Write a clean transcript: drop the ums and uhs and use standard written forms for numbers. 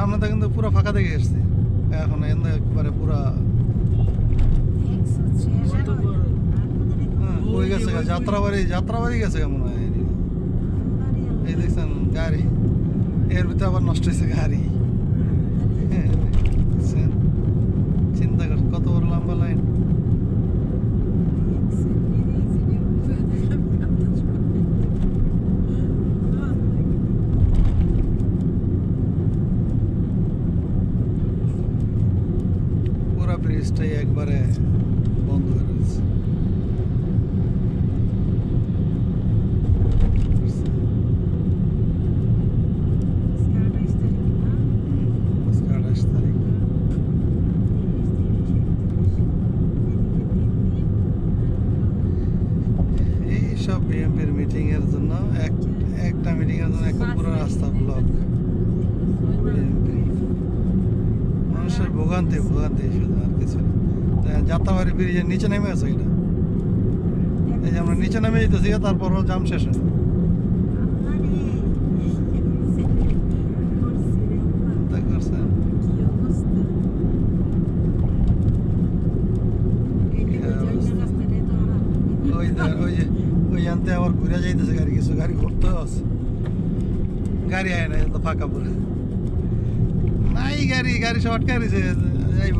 সামনে তো কিন্তু পুরো ফাঁকা দেখে এসছি এখন একবারে পুরা কই গেছে যাত্রাবাড়ি গেছে মনে হয় এই দেখছেন গাড়ি এর ভিতরে আবার নষ্ট হয়েছে গাড়ি চিন্তা কর কত বড় লম্বা লাইন পুরা ব্রিজটাই একবারে বন্ধ হয়ে রয়েছে সব বিএমপির মিটিং এর জন্য একটা মিটিং এর জন্য একটা পুরো রাস্তা ব্লক মানুষের ভোগান্তি শুধু আর কিছু না যাত্রাবাড়ি ব্রিজের নিচে নেমে আছে এটা এই যে আমরা নিচে নেমে যেতেছি তারপরও জাম শেষ হয় ওই আনতে আবার ঘুরে যাইতেছে গাড়ি কিছু গাড়ি ঘুরতে আছে গাড়ি আয় না তো ফাঁকা পুরো নাই গাড়ি সব আটকা রয়েছে যাইব